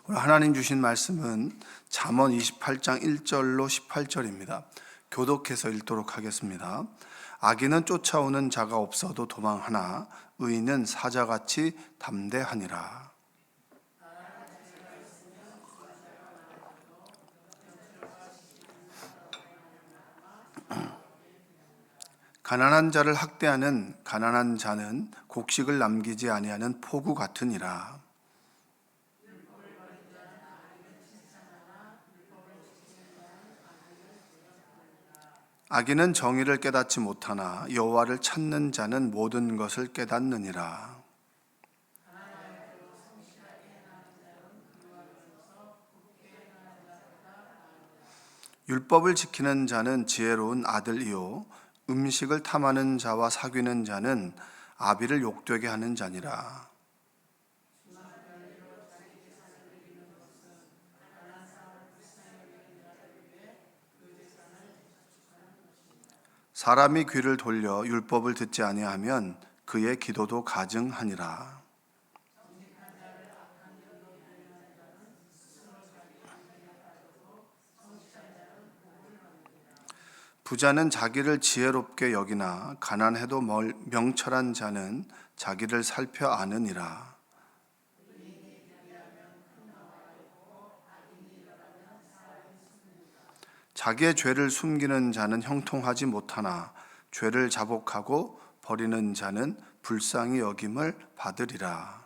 오늘 하나님 주신 말씀은 잠언 28장 1절로 18절입니다. 교독해서 읽도록 하겠습니다. 악인은 쫓아오는 자가 없어도 도망하나 의인은 사자같이 담대하니라. 가난한 자를 학대하는 가난한 자는 곡식을 남기지 아니하는 포구 같으니라. 악인은 정의를 깨닫지 못하나 여호와를 찾는 자는 모든 것을 깨닫느니라. 율법을 지키는 자는 지혜로운 아들이요 음식을 탐하는 자와 사귀는 자는 아비를 욕되게 하는 자니라. 사람이 귀를 돌려 율법을 듣지 아니하면 그의 기도도 가증하니라. 부자는 자기를 지혜롭게 여기나 가난해도 명철한 자는 자기를 살펴 아느니라. 자기의 죄를 숨기는 자는 형통하지 못하나 죄를 자복하고 버리는 자는 불쌍히 여김을 받으리라.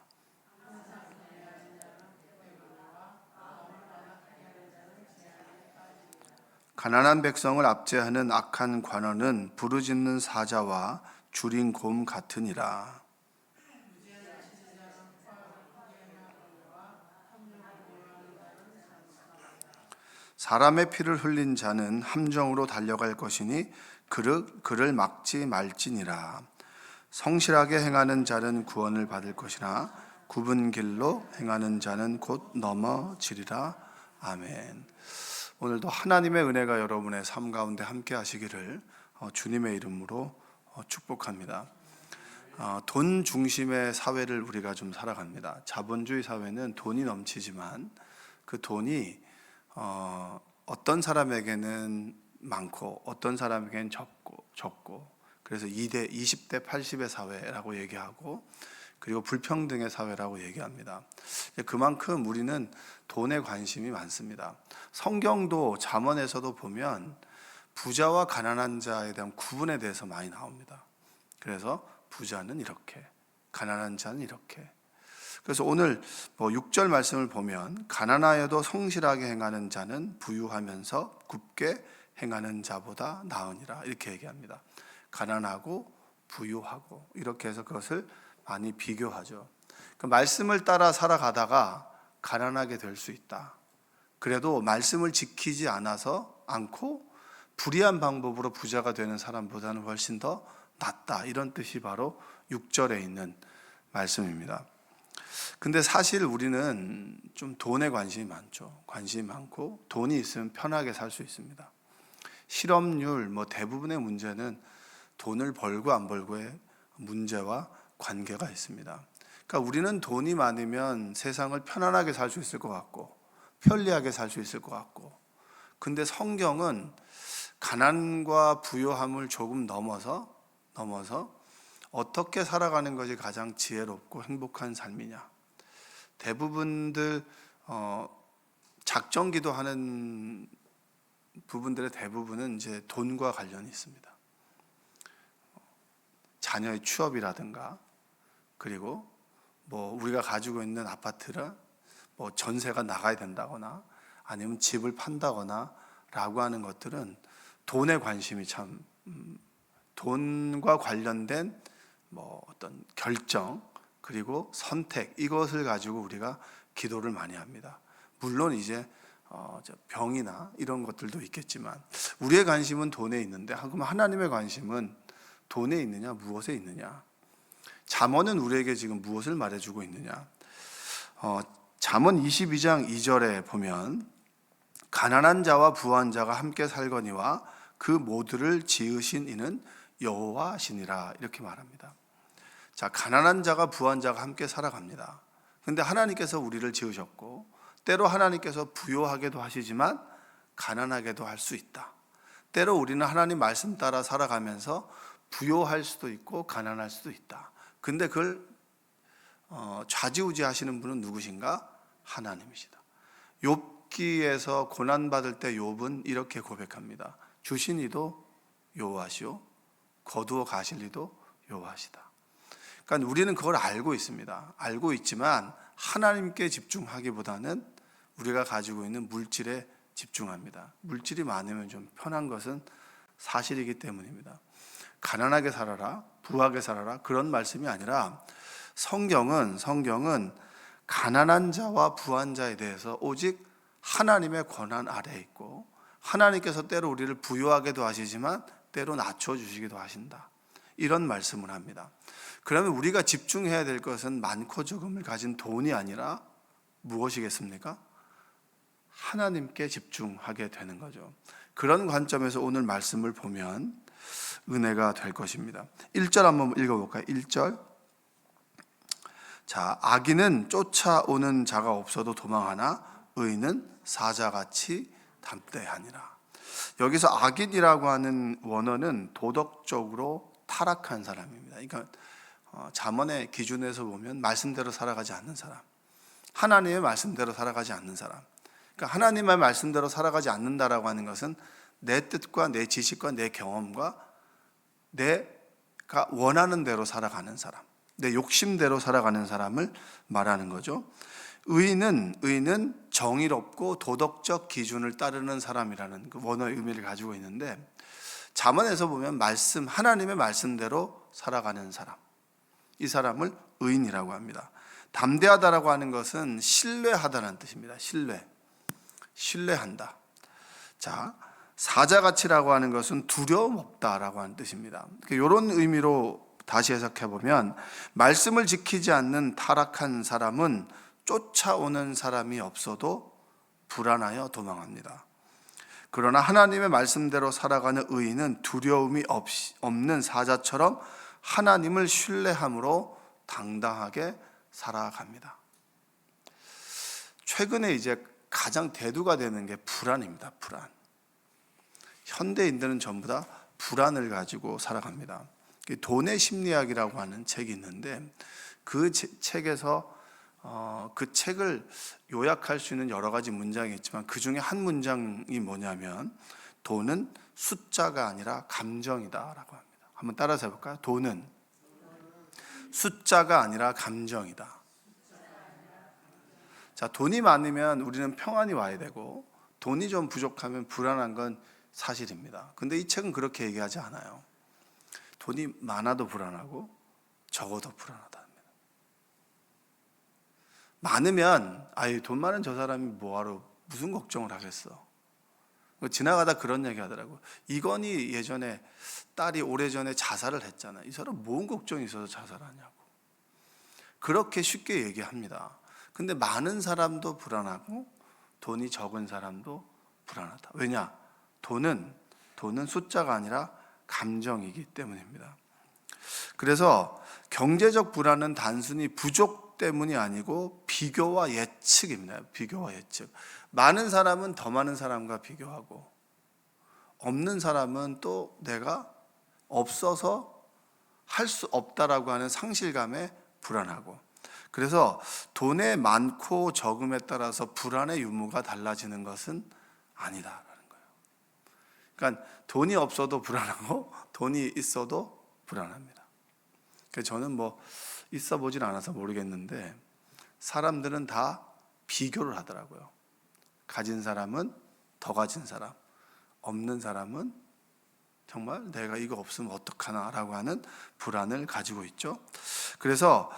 가난한 백성을 압제하는 악한 관원은 부르짖는 사자와 줄인 곰 같으니라. 사람의 피를 흘린 자는 함정으로 달려갈 것이니 그를 막지 말지니라. 성실하게 행하는 자는 구원을 받을 것이나 굽은 길로 행하는 자는 곧 넘어지리라. 아멘. 오늘도 하나님의 은혜가 여러분의 삶 가운데 함께 하시기를 주님의 이름으로 축복합니다. 돈 중심의 사회를 우리가 좀 살아갑니다. 자본주의 사회는 돈이 넘치지만 그 돈이 어떤 사람에게는 많고 어떤 사람에게는 적고 그래서 20대 80의 사회라고 얘기하고 그리고 불평등의 사회라고 얘기합니다. 그만큼 우리는 돈에 관심이 많습니다. 성경도 잠언에서도 보면 부자와 가난한 자에 대한 구분에 대해서 많이 나옵니다. 그래서 부자는 이렇게, 가난한 자는 이렇게. 그래서 오늘 6절 말씀을 보면 가난하여도 성실하게 행하는 자는 부유하면서 굽게 행하는 자보다 나으니라 이렇게 얘기합니다. 가난하고 부유하고 이렇게 해서 그것을 많이 비교하죠. 그 말씀을 따라 살아가다가 가난하게 될 수 있다. 그래도 말씀을 지키지 않고 불의한 방법으로 부자가 되는 사람보다는 훨씬 더 낫다. 이런 뜻이 바로 6절에 있는 말씀입니다. 근데 사실 우리는 좀 돈에 관심이 많죠. 관심이 많고 돈이 있으면 편하게 살 수 있습니다. 실업률 대부분의 문제는 돈을 벌고 안 벌고의 문제와 관계가 있습니다. 그러니까 우리는 돈이 많으면 세상을 편안하게 살 수 있을 것 같고 편리하게 살 수 있을 것 같고, 근데 성경은 가난과 부요함을 조금 넘어서 어떻게 살아가는 것이 가장 지혜롭고 행복한 삶이냐. 대부분들 작정기도 하는 부분들의 대부분은 이제 돈과 관련이 있습니다. 자녀의 취업이라든가 그리고 우리가 가지고 있는 아파트를 전세가 나가야 된다거나 아니면 집을 판다거나 라고 하는 것들은 돈에 관심이 참 돈과 관련된 어떤 결정 그리고 선택 이것을 가지고 우리가 기도를 많이 합니다. 물론 이제 병이나 이런 것들도 있겠지만 우리의 관심은 돈에 있는데 그럼 하나님의 관심은 돈에 있느냐 무엇에 있느냐. 잠언은 우리에게 지금 무엇을 말해주고 있느냐. 잠언 22장 2절에 보면 가난한 자와 부한 자가 함께 살거니와 그 모두를 지으신 이는 여호와시니라 이렇게 말합니다. 자, 가난한 자가 부한 자가 함께 살아갑니다. 근데 하나님께서 우리를 지으셨고 때로 하나님께서 부요하게도 하시지만 가난하게도 할 수 있다. 때로 우리는 하나님 말씀 따라 살아가면서 부요할 수도 있고 가난할 수도 있다. 근데 그걸 좌지우지하시는 분은 누구신가? 하나님이시다. 욥기에서 고난받을 때 욥은 이렇게 고백합니다. 주신 이도 여호와시오, 거두어 가실 이도 여호와시다. 그러니까 우리는 그걸 알고 있습니다. 알고 있지만 하나님께 집중하기보다는 우리가 가지고 있는 물질에 집중합니다. 물질이 많으면 좀 편한 것은 사실이기 때문입니다. 가난하게 살아라, 부하게 살아라 그런 말씀이 아니라 성경은 가난한 자와 부한 자에 대해서 오직 하나님의 권한 아래에 있고, 하나님께서 때로 우리를 부유하게도 하시지만 때로 낮춰주시기도 하신다, 이런 말씀을 합니다. 그러면 우리가 집중해야 될 것은 많고 적음을 가진 돈이 아니라 무엇이겠습니까? 하나님께 집중하게 되는 거죠. 그런 관점에서 오늘 말씀을 보면 은혜가 될 것입니다. 1절 한번 읽어볼까요? 1절. 자, 악인은 쫓아오는 자가 없어도 도망하나 의인은 사자같이 담대하니라. 여기서 악인이라고 하는 원어는 도덕적으로 타락한 사람입니다. 그러니까 잠언의 기준에서 보면 말씀대로 살아가지 않는 사람, 하나님의 말씀대로 살아가지 않는 사람. 그러니까 하나님의 말씀대로 살아가지 않는다라고 하는 것은 내 뜻과 내 지식과 내 경험과 내가 원하는 대로 살아가는 사람, 내 욕심대로 살아가는 사람을 말하는 거죠. 의인은 정의롭고 도덕적 기준을 따르는 사람이라는 그 원어의 의미를 가지고 있는데, 잠언에서 보면 하나님의 말씀대로 살아가는 사람, 이 사람을 의인이라고 합니다. 담대하다라고 하는 것은 신뢰하다라는 뜻입니다. 신뢰한다. 자, 사자같이라고 하는 것은 두려움 없다라고 하는 뜻입니다. 이런 의미로 다시 해석해 보면, 말씀을 지키지 않는 타락한 사람은 쫓아오는 사람이 없어도 불안하여 도망합니다. 그러나 하나님의 말씀대로 살아가는 의인은 두려움이 없는 사자처럼 하나님을 신뢰함으로 당당하게 살아갑니다. 최근에 이제 가장 대두가 되는 게 불안입니다. 불안. 현대인들은 전부 다 불안을 가지고 살아갑니다. 돈의 심리학이라고 하는 책이 있는데, 그 책에서 그 책을 요약할 수 있는 여러 가지 문장이 있지만 그 중에 한 문장이 뭐냐면, 돈은 숫자가 아니라 감정이다라고 합니다. 한번 따라서 해볼까요? 돈은 숫자가 아니라 감정이다. 자, 돈이 많으면 우리는 평안이 와야 되고, 돈이 좀 부족하면 불안한 건 사실입니다. 근데 이 책은 그렇게 얘기하지 않아요. 돈이 많아도 불안하고 적어도 불안하답니다. 많으면 돈 많은 저 사람이 뭐하러 무슨 걱정을 하겠어. 지나가다 그런 얘기 하더라고. 이건희 예전에 딸이 오래전에 자살을 했잖아. 이 사람 뭔 걱정이 있어서 자살하냐고. 그렇게 쉽게 얘기합니다. 근데 많은 사람도 불안하고 돈이 적은 사람도 불안하다. 왜냐? 돈은 숫자가 아니라 감정이기 때문입니다. 그래서 경제적 불안은 단순히 부족 때문이 아니고 비교와 예측입니다. 비교와 예측. 많은 사람은 더 많은 사람과 비교하고, 없는 사람은 또 내가 없어서 할 수 없다라고 하는 상실감에 불안하고, 그래서 돈의 많고 적음에 따라서 불안의 유무가 달라지는 것은 아니다라는 거예요. 그러니까 돈이 없어도 불안하고 돈이 있어도 불안합니다. 그래서 저는 있어 보진 않아서 모르겠는데, 사람들은 다 비교를 하더라고요. 가진 사람은 더 가진 사람, 없는 사람은 정말 내가 이거 없으면 어떡하나라고 하는 불안을 가지고 있죠. 그래서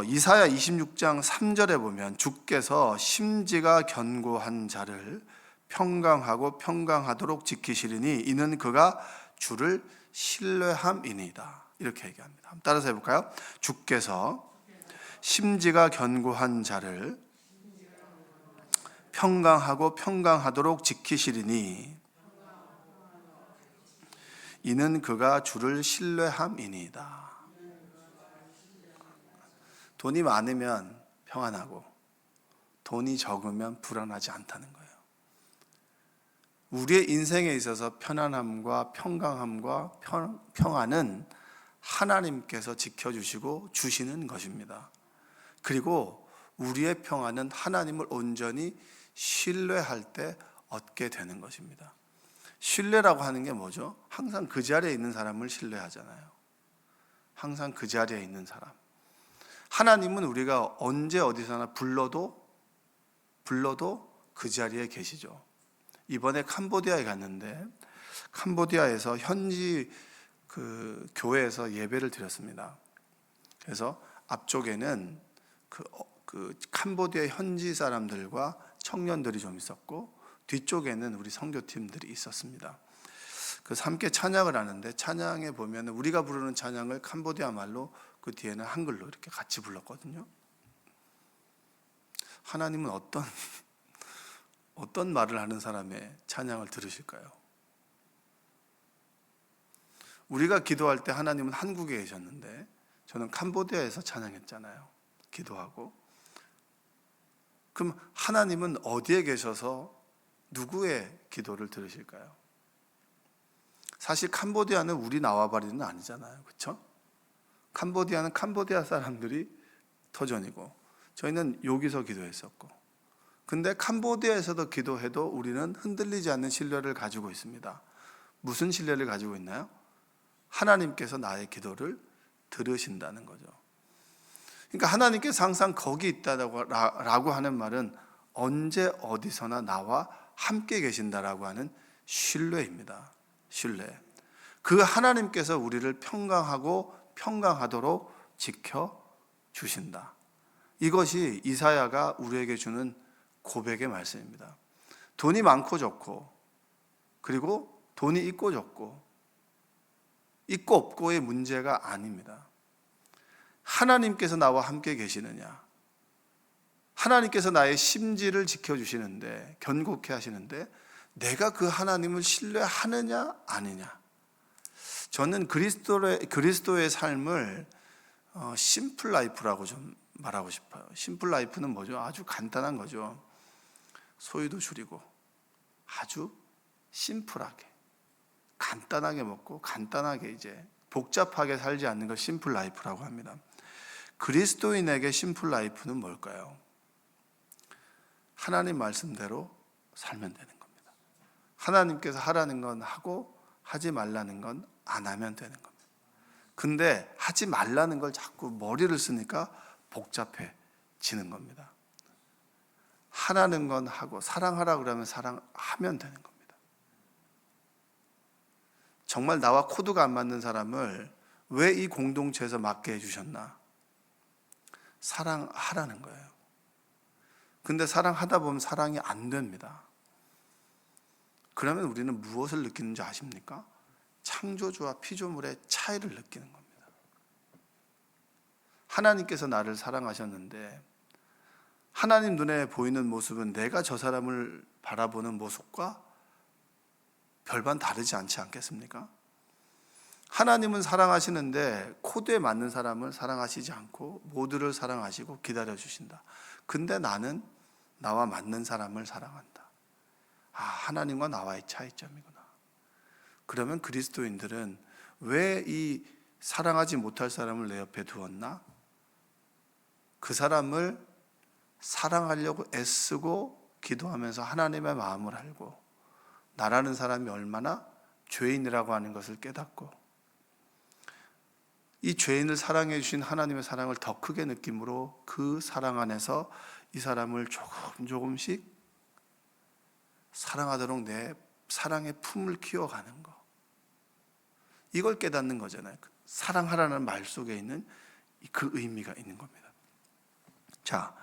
이사야 26장 3절에 보면, 주께서 심지가 견고한 자를 평강하고 평강하도록 지키시리니 이는 그가 주를 신뢰함이니이다, 이렇게 얘기합니다. 한번 따라서 해볼까요? 주께서 심지가 견고한 자를 평강하고 평강하도록 지키시리니 이는 그가 주를 신뢰함이니이다. 돈이 많으면 평안하고, 돈이 적으면 불안하지 않다는 거예요. 우리의 인생에 있어서 편안함과 평강함과 평안은 하나님께서 지켜주시고 주시는 것입니다. 그리고 우리의 평안은 하나님을 온전히 신뢰할 때 얻게 되는 것입니다. 신뢰라고 하는 게 뭐죠? 항상 그 자리에 있는 사람을 신뢰하잖아요. 항상 그 자리에 있는 사람. 하나님은 우리가 언제 어디서나 불러도 그 자리에 계시죠. 이번에 캄보디아에 갔는데 캄보디아에서 현지 그 교회에서 예배를 드렸습니다. 그래서 앞쪽에는 그 캄보디아 현지 사람들과 청년들이 좀 있었고 뒤쪽에는 우리 선교팀들이 있었습니다. 그래서 함께 찬양을 하는데 찬양에 보면 우리가 부르는 찬양을 캄보디아 말로 그 뒤에는 한글로 이렇게 같이 불렀거든요. 하나님은 어떤 말을 하는 사람의 찬양을 들으실까요? 우리가 기도할 때 하나님은 한국에 계셨는데 저는 캄보디아에서 찬양했잖아요. 기도하고. 그럼 하나님은 어디에 계셔서 누구의 기도를 들으실까요? 사실 캄보디아는 우리 나와바리는 아니잖아요. 그렇죠? 캄보디아는 캄보디아 사람들이 터전이고 저희는 여기서 기도했었고, 근데 캄보디아에서도 기도해도 우리는 흔들리지 않는 신뢰를 가지고 있습니다. 무슨 신뢰를 가지고 있나요? 하나님께서 나의 기도를 들으신다는 거죠. 그러니까 하나님께서 항상 거기 있다라고 하는 말은 언제 어디서나 나와 함께 계신다라고 하는 신뢰입니다. 신뢰. 그 하나님께서 우리를 평강하도록 지켜주신다. 이것이 이사야가 우리에게 주는 고백의 말씀입니다. 돈이 많고 적고, 그리고 돈이 있고 적고, 있고 없고의 문제가 아닙니다. 하나님께서 나와 함께 계시느냐, 하나님께서 나의 심지를 지켜주시는데, 견고케 하시는데 내가 그 하나님을 신뢰하느냐 아니냐. 저는 그리스도의 삶을 심플 라이프라고 좀 말하고 싶어요. 심플 라이프는 뭐죠? 아주 간단한 거죠. 소유도 줄이고 아주 심플하게 간단하게 먹고 간단하게 이제 복잡하게 살지 않는 걸 심플 라이프라고 합니다. 그리스도인에게 심플 라이프는 뭘까요? 하나님 말씀대로 살면 되는 겁니다. 하나님께서 하라는 건 하고 하지 말라는 건 안 하면 되는 겁니다. 근데 하지 말라는 걸 자꾸 머리를 쓰니까 복잡해지는 겁니다. 하라는 건 하고 사랑하라 그러면 사랑하면 되는 겁니다. 정말 나와 코드가 안 맞는 사람을 왜 이 공동체에서 맡게 해주셨나? 사랑하라는 거예요. 근데 사랑하다 보면 사랑이 안 됩니다. 그러면 우리는 무엇을 느끼는지 아십니까? 창조주와 피조물의 차이를 느끼는 겁니다. 하나님께서 나를 사랑하셨는데 하나님 눈에 보이는 모습은 내가 저 사람을 바라보는 모습과 별반 다르지 않지 않겠습니까? 하나님은 사랑하시는데 코드에 맞는 사람을 사랑하시지 않고 모두를 사랑하시고 기다려주신다. 근데 나는 나와 맞는 사람을 사랑한다. 아, 하나님과 나와의 차이점이구나. 그러면 그리스도인들은 왜 이 사랑하지 못할 사람을 내 옆에 두었나? 그 사람을 사랑하려고 애쓰고 기도하면서 하나님의 마음을 알고 나라는 사람이 얼마나 죄인이라고 하는 것을 깨닫고 이 죄인을 사랑해 주신 하나님의 사랑을 더 크게 느낌으로 그 사랑 안에서 이 사람을 조금씩 사랑하도록 내 사랑의 품을 키워가는 거, 이걸 깨닫는 거잖아요. 사랑하라는 말 속에 있는 그 의미가 있는 겁니다. 자,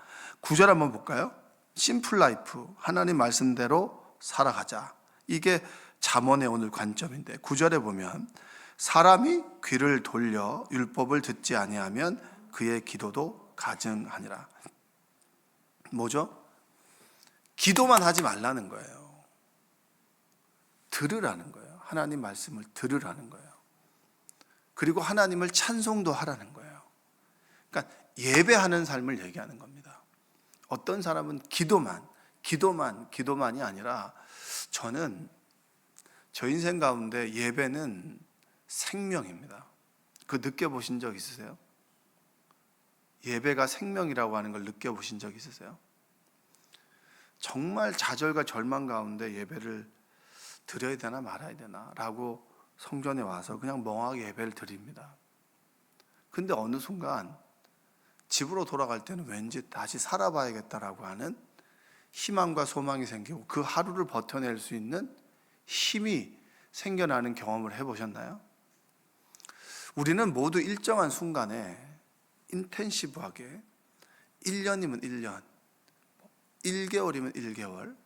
9절 한번 볼까요? 심플 라이프, 하나님 말씀대로 살아가자. 이게 잠언의 오늘 관점인데 9절에 보면 사람이 귀를 돌려 율법을 듣지 아니하면 그의 기도도 가증하니라. 뭐죠? 기도만 하지 말라는 거예요. 들으라는 거예요. 하나님 말씀을 들으라는 거예요. 그리고 하나님을 찬송도 하라는 거예요. 그러니까 예배하는 삶을 얘기하는 겁니다. 어떤 사람은 기도만이 아니라 저는 저 인생 가운데 예배는 생명입니다. 그 느껴보신 적 있으세요? 예배가 생명이라고 하는 걸 느껴보신 적 있으세요? 정말 좌절과 절망 가운데 예배를 드려야 되나 말아야 되나 라고 성전에 와서 그냥 멍하게 예배를 드립니다. 근데 어느 순간 집으로 돌아갈 때는 왠지 다시 살아봐야겠다라고 하는 희망과 소망이 생기고 그 하루를 버텨낼 수 있는 힘이 생겨나는 경험을 해보셨나요? 우리는 모두 일정한 순간에 인텐시브하게 1년이면 1년, 1개월이면 1개월,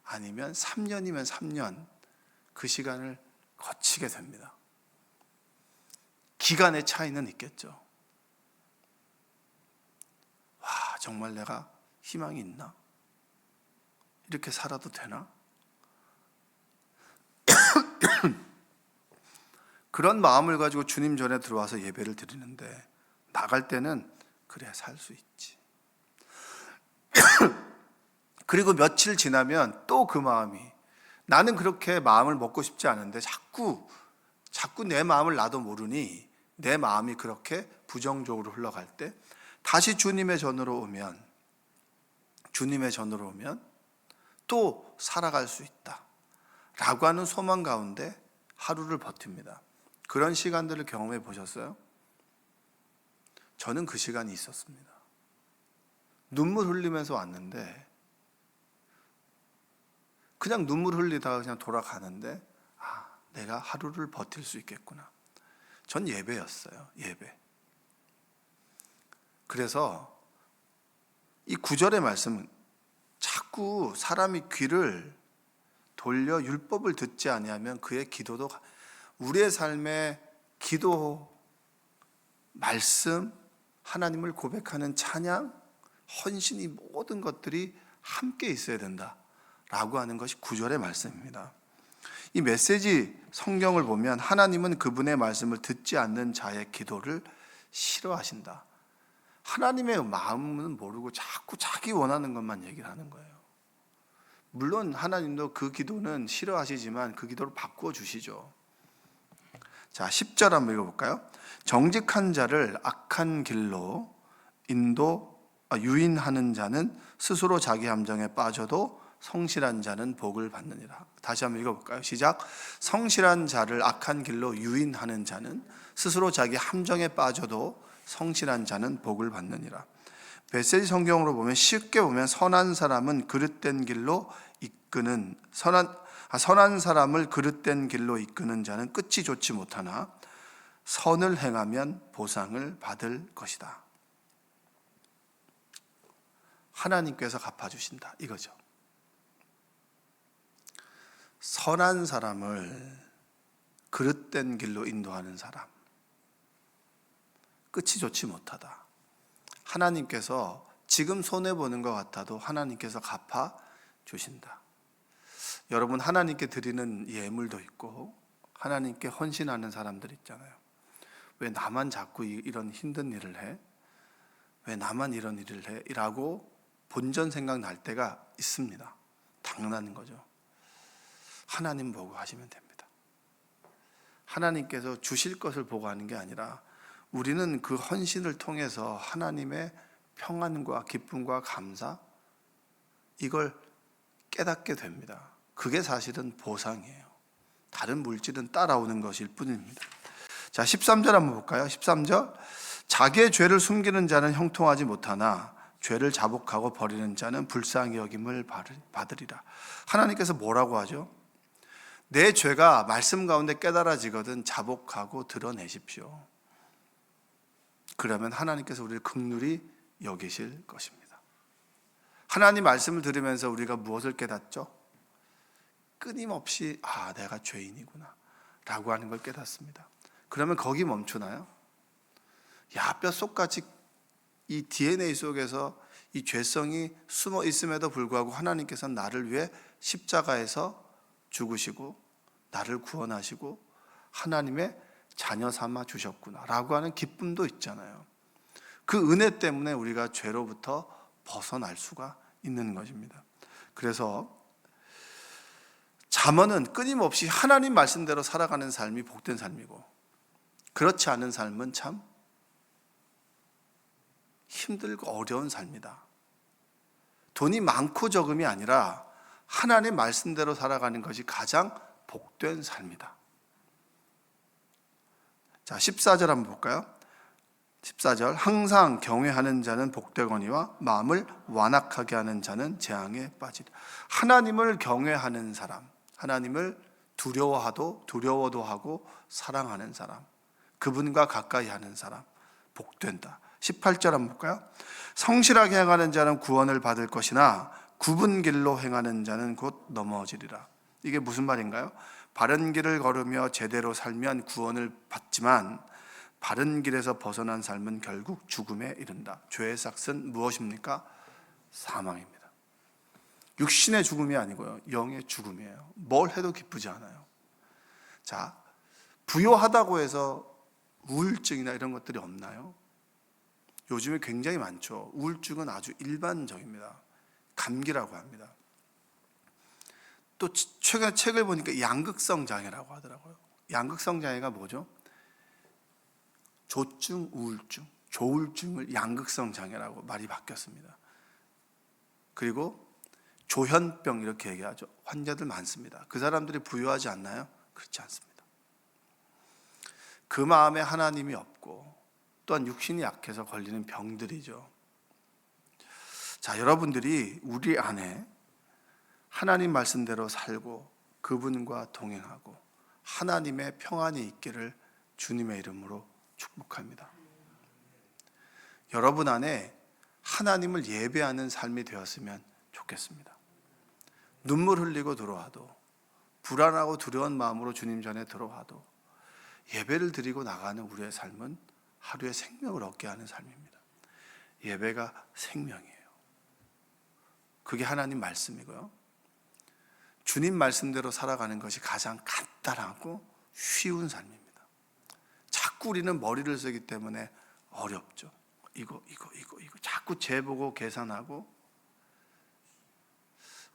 아니면 3년이면 3년 그 시간을 거치게 됩니다. 기간의 차이는 있겠죠. 와, 정말 내가 희망이 있나? 이렇게 살아도 되나? 그런 마음을 가지고 주님 전에 들어와서 예배를 드리는데 나갈 때는 그래 살 수 있지. 그리고 며칠 지나면 또 그 마음이 나는 그렇게 마음을 먹고 싶지 않은데 자꾸 내 마음을 나도 모르니 내 마음이 그렇게 부정적으로 흘러갈 때 다시 주님의 전으로 오면 또 살아갈 수 있다 라고 하는 소망 가운데 하루를 버팁니다. 그런 시간들을 경험해 보셨어요? 저는 그 시간이 있었습니다. 눈물 흘리면서 왔는데 그냥 눈물 흘리다가 그냥 돌아가는데 내가 하루를 버틸 수 있겠구나. 전 예배였어요. 예배. 그래서 이 9절의 말씀은 자꾸 사람이 귀를 돌려 율법을 듣지 아니하면 그의 기도도 우리의 삶의 기도, 말씀, 하나님을 고백하는 찬양, 헌신 이 모든 것들이 함께 있어야 된다라고 하는 것이 9절의 말씀입니다. 이 메시지 성경을 보면 하나님은 그분의 말씀을 듣지 않는 자의 기도를 싫어하신다. 하나님의 마음은 모르고 자꾸 자기 원하는 것만 얘기를 하는 거예요. 물론 하나님도 그 기도는 싫어하시지만 그 기도를 바꾸어 주시죠. 자, 10절 한번 읽어볼까요? 정직한 자를 악한 길로 유인하는 자는 스스로 자기 함정에 빠져도 성실한 자는 복을 받느니라. 다시 한번 읽어볼까요? 시작. 성실한 자를 악한 길로 유인하는 자는 스스로 자기 함정에 빠져도 성실한 자는 복을 받느니라. 메시지 성경으로 보면 쉽게 보면 선한 사람은 그릇된 길로 이끄는 선한 사람을 그릇된 길로 이끄는 자는 끝이 좋지 못하나 선을 행하면 보상을 받을 것이다. 하나님께서 갚아주신다 이거죠. 선한 사람을 그릇된 길로 인도하는 사람, 끝이 좋지 못하다. 하나님께서 지금 손해보는 것 같아도 하나님께서 갚아주신다. 여러분, 하나님께 드리는 예물도 있고 하나님께 헌신하는 사람들 있잖아요. 왜 나만 자꾸 이런 힘든 일을 해? 왜 나만 이런 일을 해? 라고 본전 생각날 때가 있습니다. 당연한 거죠. 하나님 보고 하시면 됩니다. 하나님께서 주실 것을 보고 하는 게 아니라 우리는 그 헌신을 통해서 하나님의 평안과 기쁨과 감사 이걸 깨닫게 됩니다. 그게 사실은 보상이에요. 다른 물질은 따라오는 것일 뿐입니다. 자, 13절 한번 볼까요? 13절. 자기의 죄를 숨기는 자는 형통하지 못하나 죄를 자복하고 버리는 자는 불쌍히 여김을 받으리라. 하나님께서 뭐라고 하죠? 내 죄가 말씀 가운데 깨달아지거든 자복하고 드러내십시오. 그러면 하나님께서 우리를 긍휼히 여기실 것입니다. 하나님 말씀을 들으면서 우리가 무엇을 깨닫죠? 끊임없이 내가 죄인이구나 라고 하는 걸 깨닫습니다. 그러면 거기 멈추나요? 뼛속까지 이 DNA 속에서 이 죄성이 숨어 있음에도 불구하고 하나님께서 나를 위해 십자가에서 죽으시고 나를 구원하시고 하나님의 자녀 삼아 주셨구나 라고 하는 기쁨도 있잖아요. 그 은혜 때문에 우리가 죄로부터 벗어날 수가 있는 것입니다. 그래서 잠언은 끊임없이 하나님 말씀대로 살아가는 삶이 복된 삶이고, 그렇지 않은 삶은 참 힘들고 어려운 삶이다. 돈이 많고 적음이 아니라 하나님 말씀대로 살아가는 것이 가장 복된 삶이다. 자, 14절 한번 볼까요? 14절, 항상 경외하는 자는 복되거니와 마음을 완악하게 하는 자는 재앙에 빠지리라. 하나님을 경외하는 사람, 하나님을 두려워도 하고 사랑하는 사람, 그분과 가까이 하는 사람, 복된다. 18절 한번 볼까요? 성실하게 행하는 자는 구원을 받을 것이나 굽은 길로 행하는 자는 곧 넘어지리라. 이게 무슨 말인가요? 바른 길을 걸으며 제대로 살면 구원을 받지만 바른 길에서 벗어난 삶은 결국 죽음에 이른다. 죄의 삭은 무엇입니까? 사망입니다. 육신의 죽음이 아니고요, 영의 죽음이에요. 뭘 해도 기쁘지 않아요. 자, 부요하다고 해서 우울증이나 이런 것들이 없나요? 요즘에 굉장히 많죠. 우울증은 아주 일반적입니다. 감기라고 합니다. 또 최근 책을 보니까 양극성 장애라고 하더라고요. 양극성 장애가 뭐죠? 조증, 우울증, 조울증을 양극성 장애라고 말이 바뀌었습니다. 그리고 조현병 이렇게 얘기하죠. 환자들 많습니다. 그 사람들이 부유하지 않나요? 그렇지 않습니다. 그 마음에 하나님이 없고 또한 육신이 약해서 걸리는 병들이죠. 자, 여러분들이 우리 안에 하나님 말씀대로 살고 그분과 동행하고 하나님의 평안이 있기를 주님의 이름으로 축복합니다. 여러분 안에 하나님을 예배하는 삶이 되었으면 좋겠습니다. 눈물 흘리고 들어와도, 불안하고 두려운 마음으로 주님 전에 들어와도 예배를 드리고 나가는 우리의 삶은 하루의 생명을 얻게 하는 삶입니다. 예배가 생명이에요. 그게 하나님 말씀이고요, 주님 말씀대로 살아가는 것이 가장 간단하고 쉬운 삶입니다. 자꾸 우리는 머리를 쓰기 때문에 어렵죠. 이거 자꾸 재보고 계산하고.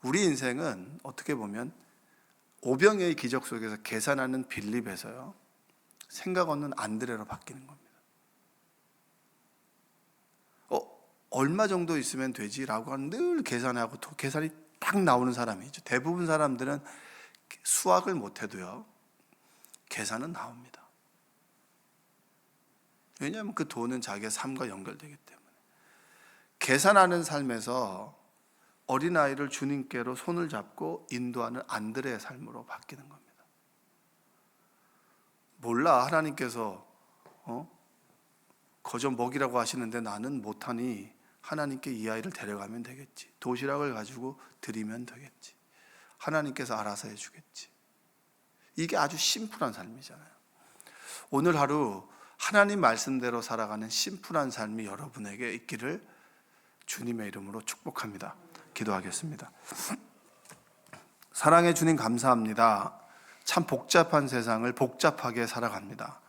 우리 인생은 어떻게 보면 오병이의 기적 속에서 계산하는 빌립에서요, 생각 없는 안드레로 바뀌는 겁니다. 얼마 정도 있으면 되지라고 하는 늘 계산하고 또 계산이 딱 나오는 사람이죠. 대부분 사람들은 수학을 못해도요, 계산은 나옵니다. 왜냐하면 그 돈은 자기의 삶과 연결되기 때문에. 계산하는 삶에서 어린아이를 주님께로 손을 잡고 인도하는 안드레의 삶으로 바뀌는 겁니다. 몰라, 하나님께서 거저 먹이라고 하시는데 나는 못하니 하나님께 이 아이를 데려가면 되겠지. 도시락을 가지고 드리면 되겠지. 하나님께서 알아서 해주겠지. 이게 아주 심플한 삶이잖아요. 오늘 하루 하나님 말씀대로 살아가는 심플한 삶이 여러분에게 있기를 주님의 이름으로 축복합니다. 기도하겠습니다. 사랑해 주님, 감사합니다. 참 복잡한 세상을 복잡하게 살아갑니다.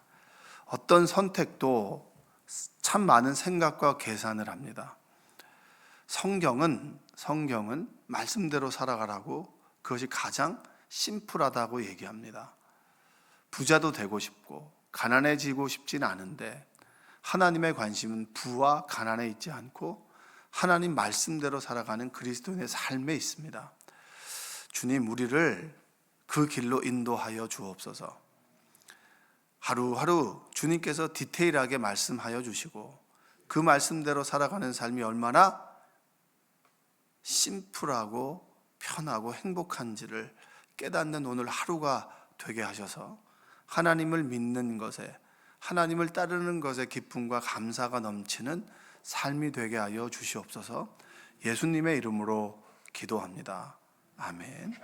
어떤 선택도 참 많은 생각과 계산을 합니다. 성경은 말씀대로 살아가라고, 그것이 가장 심플하다고 얘기합니다. 부자도 되고 싶고 가난해지고 싶지는 않은데 하나님의 관심은 부와 가난에 있지 않고 하나님 말씀대로 살아가는 그리스도인의 삶에 있습니다. 주님, 우리를 그 길로 인도하여 주옵소서. 하루하루 주님께서 디테일하게 말씀하여 주시고 그 말씀대로 살아가는 삶이 얼마나 심플하고 편하고 행복한지를 깨닫는 오늘 하루가 되게 하셔서 하나님을 믿는 것에, 하나님을 따르는 것에 기쁨과 감사가 넘치는 삶이 되게 하여 주시옵소서. 예수님의 이름으로 기도합니다. 아멘.